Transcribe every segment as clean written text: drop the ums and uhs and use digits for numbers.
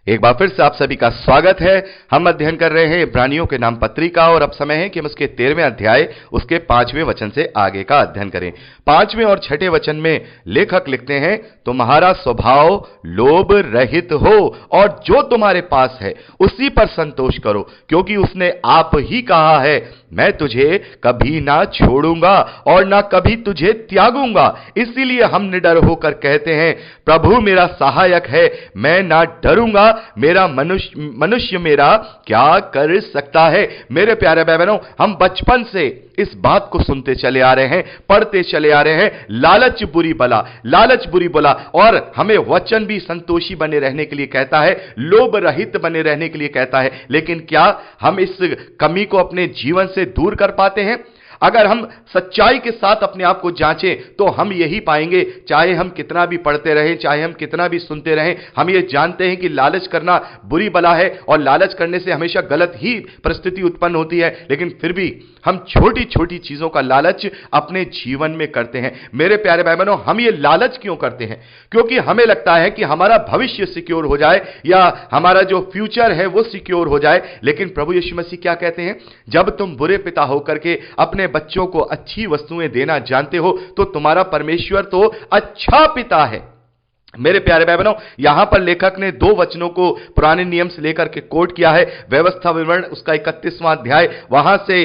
एक बार फिर से आप सभी का स्वागत है। हम अध्ययन कर रहे हैं इब्रानियों के नाम पत्री और अब समय है कि हम उसके 13वें अध्याय उसके 5वें वचन से आगे का अध्ययन करें। 5वें और 6ठे वचन में लेखक लिखते हैं, तुम्हारा स्वभाव लोभ रहित हो और जो तुम्हारे पास है उसी पर संतोष करो, क्योंकि उसने आप ही कहा है, मैं तुझे कभी ना छोड़ूंगा और ना कभी तुझे त्यागूंगा। इसीलिए हम निडर होकर कहते हैं, प्रभु मेरा सहायक है, मैं ना डरूंगा। मेरा मनुष्य मेरा क्या कर सकता है। मेरे प्यारे भाई बहनों, हम बचपन से इस बात को सुनते चले आ रहे हैं, पढ़ते चले आ रहे हैं, लालच बुरी बला, लालच बुरी बला। और हमें वचन भी संतोषी बने रहने के लिए कहता है, लोभ रहित बने रहने के लिए कहता है। लेकिन क्या हम इस कमी को अपने जीवन से दूर कर पाते हैं? अगर हम सच्चाई के साथ अपने आप को जांचें तो हम यही पाएंगे, चाहे हम कितना भी पढ़ते रहें, चाहे हम कितना भी सुनते रहें, हम ये जानते हैं कि लालच करना बुरी बला है और लालच करने से हमेशा गलत ही परिस्थिति उत्पन्न होती है। लेकिन फिर भी हम छोटी छोटी चीजों का लालच अपने जीवन में करते हैं। मेरे प्यारे भाई बहनों, हम ये लालच क्यों करते हैं? क्योंकि हमें लगता है कि हमारा भविष्य सिक्योर हो जाए या हमारा जो फ्यूचर है वो सिक्योर हो जाए। लेकिन प्रभु यीशु मसीह क्या कहते हैं? जब तुम बुरे पिता होकर के अपने बच्चों को अच्छी वस्तुएं देना जानते हो तो तुम्हारा परमेश्वर तो अच्छा पिता है। मेरे प्यारे भाई बहनों, यहां पर लेखक ने 2 वचनों को पुराने नियम से लेकर के कोट किया है। व्यवस्था विवरण उसका 31वां अध्याय, वहां से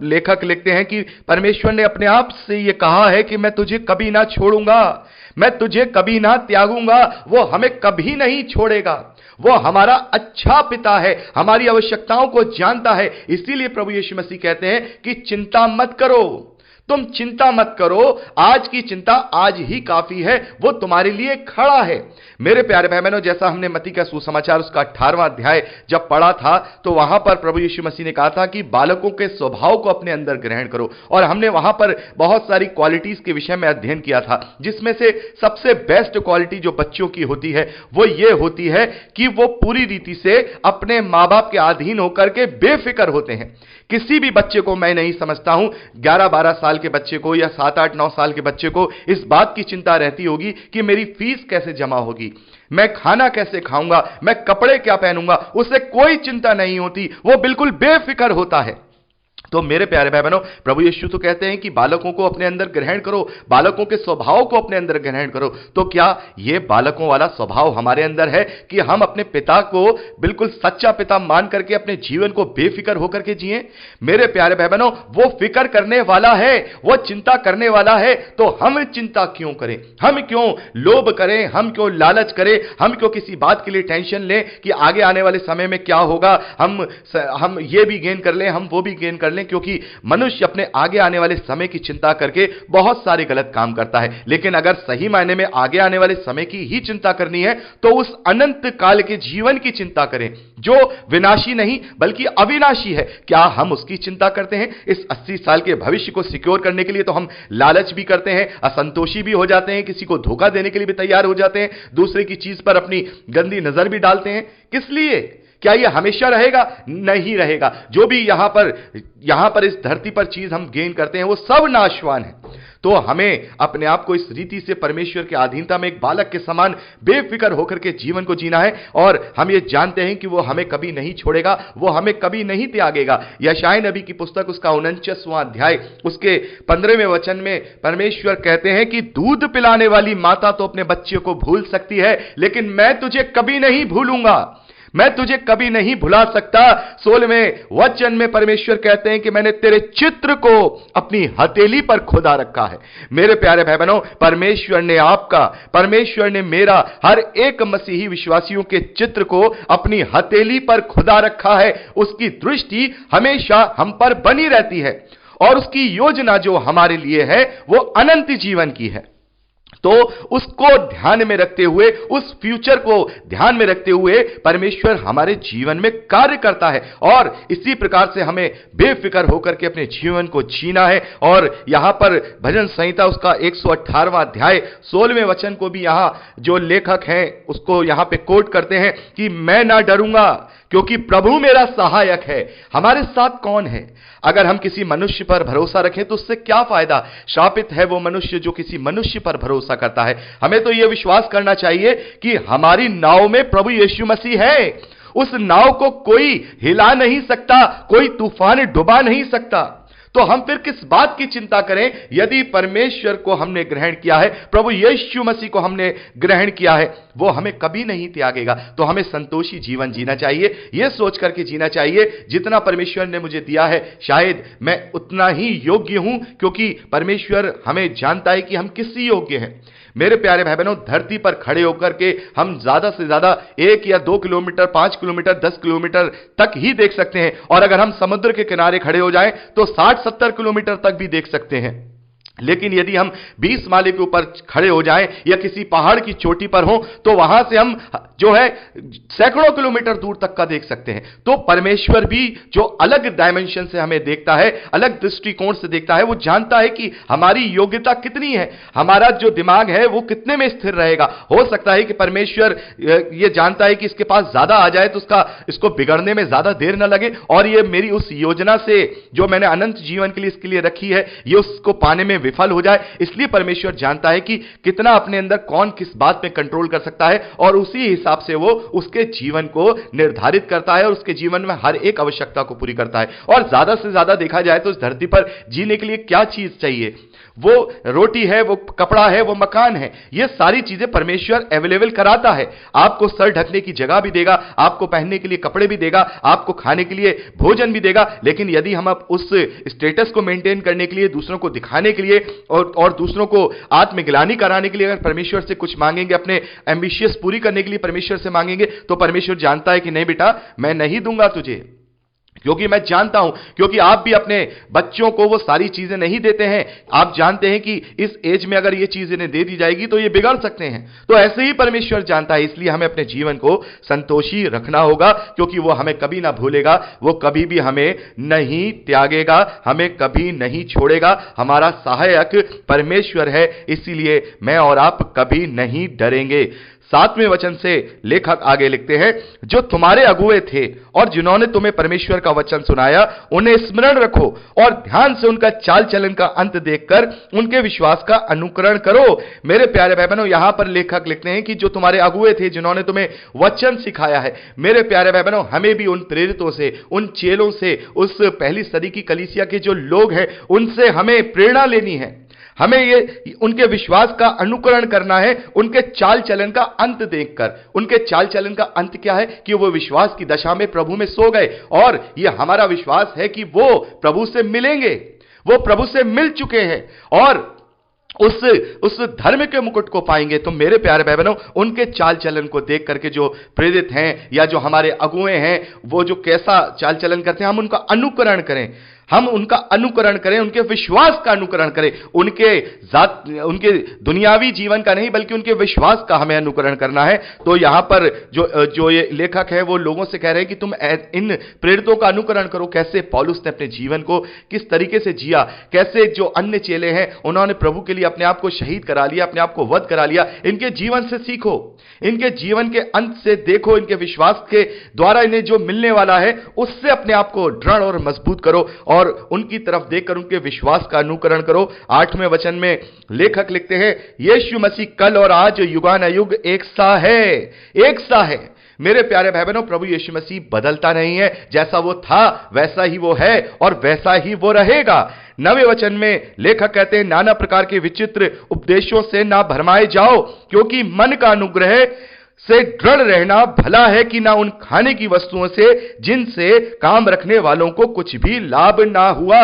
लेखक लिखते हैं कि परमेश्वर ने अपने आप से यह कहा है कि मैं तुझे कभी ना छोड़ूंगा, मैं तुझे कभी ना त्यागूंगा। वो हमें कभी नहीं छोड़ेगा, वो हमारा अच्छा पिता है, हमारी आवश्यकताओं को जानता है। इसीलिए प्रभु यीशु मसीह कहते हैं कि चिंता मत करो, तुम चिंता मत करो, आज की चिंता आज ही काफी है, वो तुम्हारे लिए खड़ा है। मेरे प्यारे भाई बहनों, जैसा हमने मत्ती का सुसमाचार उसका 18वां अध्याय जब पढ़ा था तो वहां पर प्रभु यीशु मसीह ने कहा था कि बालकों के स्वभाव को अपने अंदर ग्रहण करो। और हमने वहां पर बहुत सारी क्वालिटीज के विषय में अध्ययन किया था, जिसमें से सबसे बेस्ट क्वालिटी जो बच्चों की होती है वो ये होती है कि वो पूरी रीति से अपने मां बाप के अधीन होकर के बेफिक्र होते हैं। किसी भी बच्चे को मैं नहीं समझता हूं, 11-12 साल के बच्चे को या 7-8-9 साल के बच्चे को इस बात की चिंता रहती होगी कि मेरी फीस कैसे जमा होगी, मैं खाना कैसे खाऊंगा, मैं कपड़े क्या पहनूंगा। उसे कोई चिंता नहीं होती, वो बिल्कुल बेफिक्र होता है। तो मेरे प्यारे भाई बहनों, प्रभु यीशु तो कहते हैं कि बालकों को अपने अंदर ग्रहण करो, बालकों के स्वभाव को अपने अंदर ग्रहण करो। तो क्या यह बालकों वाला स्वभाव हमारे अंदर है कि हम अपने पिता को बिल्कुल सच्चा पिता मान करके अपने जीवन को बेफिक्र होकर के जिए? मेरे प्यारे भाई बहनों, वो फिक्र करने वाला है, वो चिंता करने वाला है, तो हम चिंता क्यों करें? हम क्यों लोभ करें? हम क्यों लालच करें? हम क्यों किसी बात के लिए टेंशन लें कि आगे आने वाले समय में क्या होगा, हम ये भी गेन कर लें, हम वो भी गेन कर लें? क्योंकि मनुष्य अपने आगे आने वाले समय की चिंता करके बहुत सारे गलत काम करता है। लेकिन अगर सही मायने में आगे आने वाले समय की ही चिंता करनी है तो उस अनंत काल के जीवन की चिंता करें जो विनाशी नहीं बल्कि अविनाशी है। क्या हम उसकी चिंता करते हैं? इस 80 साल के भविष्य को सिक्योर करने के लिए तो हम लालच भी करते हैं, असंतोषी भी हो जाते हैं, किसी को धोखा देने के लिए भी तैयार हो जाते हैं, दूसरे की चीज पर अपनी गंदी नजर भी डालते हैं। किस लिए? क्या यह हमेशा रहेगा? नहीं रहेगा। जो भी यहां पर इस धरती पर चीज हम गेन करते हैं वो सब नाशवान है। तो हमें अपने आप को इस रीति से परमेश्वर की अधीनता में एक बालक के समान बेफिक्र होकर के जीवन को जीना है। और हम ये जानते हैं कि वो हमें कभी नहीं छोड़ेगा, वो हमें कभी नहीं त्यागेगा। यशायाह नबी की पुस्तक उसका 49वां अध्याय उसके 15वें वचन में परमेश्वर कहते हैं कि दूध पिलाने वाली माता तो अपने बच्चे को भूल सकती है, लेकिन मैं तुझे कभी नहीं भूलूंगा, मैं तुझे कभी नहीं भुला सकता। 16वें वचन में परमेश्वर कहते हैं कि मैंने तेरे चित्र को अपनी हथेली पर खुदा रखा है। मेरे प्यारे भाई बहनों, परमेश्वर ने मेरा हर एक मसीही विश्वासियों के चित्र को अपनी हथेली पर खुदा रखा है। उसकी दृष्टि हमेशा हम पर बनी रहती है और उसकी योजना जो हमारे लिए है वो अनंत जीवन की है। तो उसको ध्यान में रखते हुए, उस फ्यूचर को ध्यान में रखते हुए परमेश्वर हमारे जीवन में कार्य करता है और इसी प्रकार से हमें बेफिक्र होकर के अपने जीवन को जीना है। और यहां पर भजन संहिता उसका 118वां अध्याय 16वें वचन को भी यहां जो लेखक हैं उसको यहां पे कोट करते हैं कि मैं ना डरूंगा क्योंकि प्रभु मेरा सहायक है। हमारे साथ कौन है? अगर हम किसी मनुष्य पर भरोसा रखें तो उससे क्या फायदा? शापित है वो मनुष्य जो किसी मनुष्य पर भरोसा भरोसा करता है। हमें तो यह विश्वास करना चाहिए कि हमारी नाव में प्रभु यीशु मसीह है। उस नाव को कोई हिला नहीं सकता, कोई तूफान डुबा नहीं सकता। तो हम फिर किस बात की चिंता करें? यदि परमेश्वर को हमने ग्रहण किया है, प्रभु यीशु मसीह को हमने ग्रहण किया है, वो हमें कभी नहीं त्यागेगा। तो हमें संतोषी जीवन जीना चाहिए, यह सोच करके जीना चाहिए जितना परमेश्वर ने मुझे दिया है शायद मैं उतना ही योग्य हूं, क्योंकि परमेश्वर हमें जानता है कि हम किस योग्य हैं। मेरे प्यारे भाई बहनों, धरती पर खड़े होकर के हम ज्यादा से ज्यादा 1 या 2 किलोमीटर, 5 किलोमीटर, 10 किलोमीटर तक ही देख सकते हैं, और अगर हम समुद्र के किनारे खड़े हो जाएं तो 60-70 किलोमीटर तक भी देख सकते हैं। लेकिन यदि हम 20 माले के ऊपर खड़े हो जाएं या किसी पहाड़ की चोटी पर हो तो वहां से हम जो है सैकड़ों किलोमीटर दूर तक का देख सकते हैं। तो परमेश्वर भी जो अलग डायमेंशन से हमें देखता है, अलग दृष्टिकोण से देखता है, वो जानता है कि हमारी योग्यता कितनी है, हमारा जो दिमाग है वो कितने में स्थिर रहेगा। हो सकता है कि परमेश्वर ये जानता है कि इसके पास ज्यादा आ जाए तो इसको बिगड़ने में ज्यादा देर ना लगे, और ये मेरी उस योजना से जो मैंने अनंत जीवन के लिए इसके लिए रखी है, ये उसको पाने में विफल हो जाए। इसलिए परमेश्वर जानता है कि कितना अपने अंदर कौन किस बात में कंट्रोल कर सकता है, और उसी हिसाब से वो उसके जीवन को निर्धारित करता है और उसके जीवन में हर एक आवश्यकता को पूरी करता है। और ज्यादा से ज्यादा देखा जाए तो इस धरती पर जीने के लिए क्या चीज चाहिए? वो रोटी है, वो कपड़ा है, वो मकान है। ये सारी चीजें परमेश्वर अवेलेबल कराता है। आपको सर ढकने की जगह भी देगा, आपको पहनने के लिए कपड़े भी देगा, आपको खाने के लिए भोजन भी देगा। लेकिन यदि हम अब उस स्टेटस को मेंटेन करने के लिए, दूसरों को दिखाने के लिए और दूसरों को आत्मग्लानि कराने के लिए अगर परमेश्वर से कुछ मांगेंगे, अपने एम्बिशियस पूरी करने के लिए परमेश्वर से मांगेंगे, तो परमेश्वर जानता है कि नहीं बेटा, मैं नहीं दूंगा तुझे, क्योंकि मैं जानता हूं, क्योंकि आप भी अपने बच्चों को वो सारी चीजें नहीं देते हैं। आप जानते हैं कि इस एज में अगर ये चीज इन्हें दे दी जाएगी तो ये बिगड़ सकते हैं। तो ऐसे ही परमेश्वर जानता है, इसलिए हमें अपने जीवन को संतोषी रखना होगा, क्योंकि वो हमें कभी ना भूलेगा, वो कभी भी हमें नहीं त्यागेगा, हमें कभी नहीं छोड़ेगा। हमारा सहायक परमेश्वर है, इसीलिए मैं और आप कभी नहीं डरेंगे। 7वें वचन से लेखक आगे लिखते हैं, जो तुम्हारे अगुए थे और जिन्होंने तुम्हें परमेश्वर का वचन सुनाया, उन्हें स्मरण रखो और ध्यान से उनका चाल चलन का अंत देखकर उनके विश्वास का अनुकरण करो। मेरे प्यारे भाई बहनों, यहां पर लेखक लिखते हैं कि जो तुम्हारे अगुए थे, जिन्होंने तुम्हें वचन सिखाया है। मेरे प्यारे भाई बहनों, हमें भी उन प्रेरितों से, उन चेलों से, उस पहली सदी की कलीसिया के जो लोग हैं, उनसे हमें प्रेरणा लेनी है। हमें ये उनके विश्वास का अनुकरण करना है, उनके चाल चलन का अंत देखकर। उनके चाल चलन का अंत क्या है? कि वो विश्वास की दशा में प्रभु में सो गए, और ये हमारा विश्वास है कि वो प्रभु से मिलेंगे, वो प्रभु से मिल चुके हैं और उस धर्म के मुकुट को पाएंगे। तो मेरे प्यारे भाई बहनों, उनके चाल चलन को देख करके जो प्रेरित हैं या जो हमारे अगुए हैं, वो जो कैसा चाल चलन करते हैं, हम उनका अनुकरण करें, हम उनका अनुकरण करें, उनके विश्वास का अनुकरण करें। उनके दुनियावी जीवन का नहीं, बल्कि उनके विश्वास का हमें अनुकरण करना है। तो यहां पर जो ये लेखक है, वो लोगों से कह रहे हैं कि तुम इन प्रेरितों का अनुकरण करो। कैसे पौलुस ने अपने जीवन को किस तरीके से जिया, कैसे जो अन्य चेले हैं उन्होंने प्रभु के लिए अपने आप को शहीद करा लिया, अपने आप को वध करा लिया। इनके जीवन से सीखो, इनके जीवन के अंत से देखो, इनके विश्वास के द्वारा इन्हें जो मिलने वाला है उससे अपने आप को दृढ़ और मजबूत करो और उनकी तरफ देखकर उनके विश्वास का अनुकरण करो। 8वें वचन में लेखक लिखते हैं, यीशु मसीह कल और आज युगानुयुग एक सा है, एक सा है। मेरे प्यारे भाई बहनों, प्रभु यीशु मसीह बदलता नहीं है। जैसा वो था वैसा ही वो है और वैसा ही वो रहेगा। 9वें वचन में लेखक कहते हैं, नाना प्रकार के विचित्र उपदेशों से ना भरमाए जाओ, क्योंकि मन का अनुग्रह से दृढ़ रहना भला है कि ना उन खाने की वस्तुओं से जिनसे काम रखने वालों को कुछ भी लाभ ना हुआ।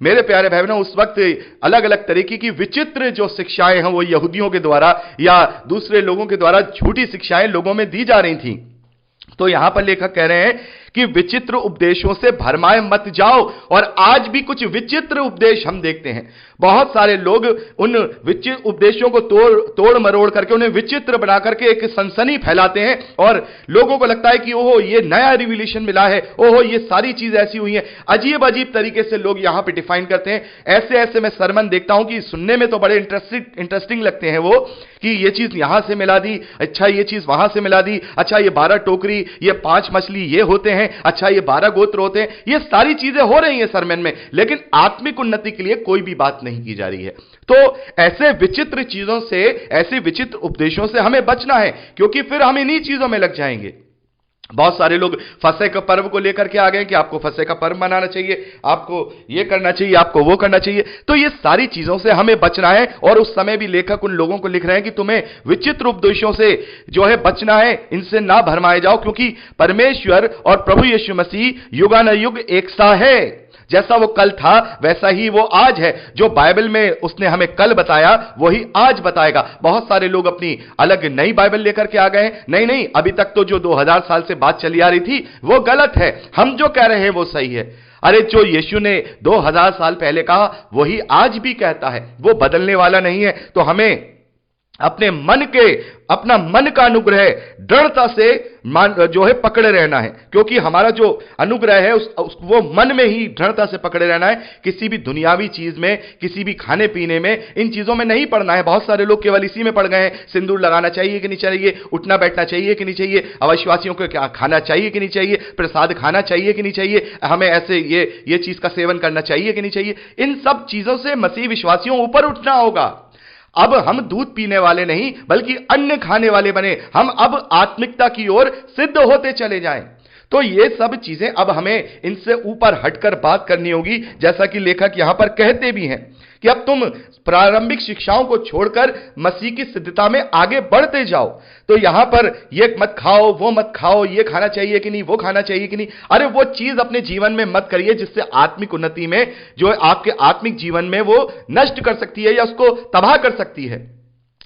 मेरे प्यारे भाई बहनों, उस वक्त अलग अलग तरीके की विचित्र जो शिक्षाएं हैं वो यहूदियों के द्वारा या दूसरे लोगों के द्वारा झूठी शिक्षाएं लोगों में दी जा रही थी। तो यहां पर लेखक कह रहे हैं कि विचित्र उपदेशों से भरमाए मत जाओ। और आज भी कुछ विचित्र उपदेश हम देखते हैं। बहुत सारे लोग उन विचित्र उपदेशों को तोड़ मरोड़ करके उन्हें विचित्र बना करके एक सनसनी फैलाते हैं और लोगों को लगता है कि ओहो ये नया रिविलेशन मिला है, ओहो ये सारी चीज ऐसी हुई है। अजीब अजीब तरीके से लोग यहां पे डिफाइन करते हैं। ऐसे ऐसे मैं सरमन देखता हूं कि सुनने में तो बड़े इंटरेस्टिंग लगते हैं वो, कि ये चीज यहां से मिला दी, अच्छा ये चीज वहां से मिला दी, अच्छा ये 12 टोकरी, ये 5 मछली ये होते हैं, हैं, अच्छा ये 12 गोत्र होते हैं, ये सारी चीजें हो रही हैं सरमन में, लेकिन आत्मिक उन्नति के लिए कोई भी बात नहीं की जा रही है। तो ऐसे विचित्र चीजों से, ऐसे विचित्र उपदेशों से हमें बचना है, क्योंकि फिर हम इन्हीं चीजों में लग जाएंगे। बहुत सारे लोग फसह का पर्व को लेकर के आ गए कि आपको फसह का पर्व मनाना चाहिए, आपको ये करना चाहिए, आपको वो करना चाहिए। तो ये सारी चीजों से हमें बचना है, और उस समय भी लेखक उन लोगों को लिख रहे हैं कि तुम्हें विचित्र उपदेशों से जो है बचना है, इनसे ना भरमाए जाओ, क्योंकि परमेश्वर और प्रभु यीशु मसीह युगानुयुग एक सा है। जैसा वो कल था वैसा ही वो आज है। जो बाइबल में उसने हमें कल बताया वही आज बताएगा। बहुत सारे लोग अपनी अलग नई बाइबल लेकर के आ गए हैं। नहीं नहीं, अभी तक तो जो 2000 साल से बात चली आ रही थी वो गलत है, हम जो कह रहे हैं वो सही है। अरे जो यीशु ने 2000 साल पहले कहा वही आज भी कहता है, वो बदलने वाला नहीं है। तो हमें अपना मन का अनुग्रह दृढ़ता से जो है पकड़े रहना है, क्योंकि हमारा जो अनुग्रह है वो मन में ही दृढ़ता से पकड़े रहना है। किसी भी दुनियावी चीज में, किसी भी खाने पीने में, इन चीजों में नहीं पड़ना है। बहुत सारे लोग केवल इसी में पड़ गए हैं, सिंदूर लगाना चाहिए कि नहीं चाहिए, उठना बैठना चाहिए कि नहीं चाहिए, अविश्वासियों को क्या खाना चाहिए कि नहीं चाहिए, प्रसाद खाना चाहिए कि नहीं चाहिए, हमें ऐसे ये चीज का सेवन करना चाहिए कि नहीं चाहिए। इन सब चीजों से मसीह विश्वासियों ऊपर उठना होगा। अब हम दूध पीने वाले नहीं बल्कि अन्न खाने वाले बने, हम अब आत्मिकता की ओर सिद्ध होते चले जाएं। तो ये सब चीजें अब हमें इनसे ऊपर हटकर बात करनी होगी, जैसा कि लेखक यहां पर कहते भी हैं कि अब तुम प्रारंभिक शिक्षाओं को छोड़कर मसीह की सिद्धता में आगे बढ़ते जाओ। तो यहां पर ये मत खाओ, वो मत खाओ, ये खाना चाहिए कि नहीं, वो खाना चाहिए कि नहीं, अरे वो चीज अपने जीवन में मत करिए जिससे आत्मिक उन्नति में, जो आपके आत्मिक जीवन में वो नष्ट कर सकती है या उसको तबाह कर सकती है।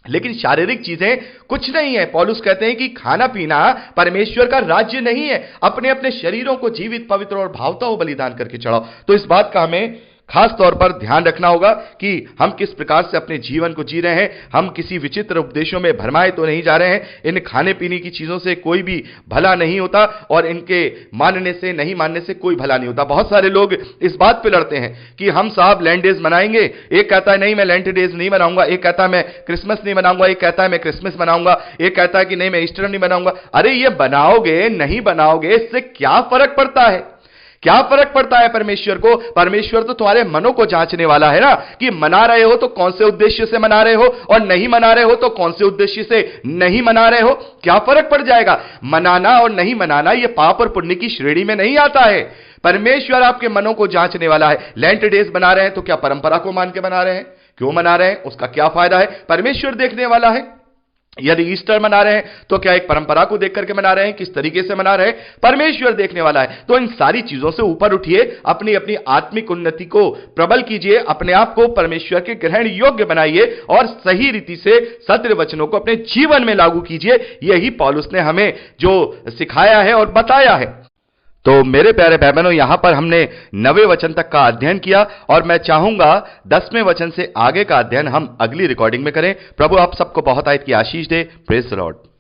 लेकिन शारीरिक चीजें कुछ नहीं है। पौलुस कहते हैं कि खाना पीना परमेश्वर का राज्य नहीं है। अपने अपने शरीरों को जीवित, पवित्र और भावता बलिदान करके चढ़ाओ। तो इस बात का हमें खास तौर पर ध्यान रखना होगा कि हम किस प्रकार से अपने जीवन को जी रहे हैं। हम किसी विचित्र उपदेशों में भरमाए तो नहीं जा रहे हैं। इन खाने पीने की चीजों से कोई भी भला नहीं होता, और इनके मानने से, नहीं मानने से कोई भला नहीं होता। बहुत सारे लोग इस बात पे लड़ते हैं कि हम साहब लैंड डेज मनाएंगे, एक कहता है नहीं मैं लैंड डेज नहीं मनाऊंगा, एक कहता है मैं क्रिसमस नहीं मनाऊंगा, एक कहता है मैं क्रिसमस मनाऊंगा, एक कहता है कि नहीं मैं ईस्टर नहीं मनाऊंगा। अरे ये बनाओगे नहीं बनाओगे इससे क्या फर्क पड़ता है? क्या फर्क पड़ता है परमेश्वर को? परमेश्वर तो तुम्हारे मनों को जांचने वाला है ना, कि मना रहे हो तो कौन से उद्देश्य से मना रहे हो, और नहीं मना रहे हो तो कौन से उद्देश्य से नहीं मना रहे हो। क्या फर्क पड़ जाएगा? मनाना और नहीं मनाना ये पाप और पुण्य की श्रेणी में नहीं आता है। परमेश्वर आपके मनों को जांचने वाला है। लेंट डेज बना रहे हैं तो क्या परंपरा को मान के बना रहे हैं? क्यों मना रहे हैं? उसका क्या फायदा है? परमेश्वर देखने वाला है। यदि ईस्टर मना रहे हैं तो क्या एक परंपरा को देख करके मना रहे हैं, किस तरीके से मना रहे हैं? परमेश्वर देखने वाला है। तो इन सारी चीजों से ऊपर उठिए, अपनी अपनी आत्मिक उन्नति को प्रबल कीजिए, अपने आप को परमेश्वर के ग्रहण योग्य बनाइए और सही रीति से सत्य वचनों को अपने जीवन में लागू कीजिए। यही पौलुस ने हमें जो सिखाया है और बताया है। तो मेरे प्यारे भाई बहनों, यहां पर हमने 9वें वचन तक का अध्ययन किया, और मैं चाहूंगा 10वें वचन से आगे का अध्ययन हम अगली रिकॉर्डिंग में करें। प्रभु आप सबको बहुत आयत की आशीष दे। Praise the Lord.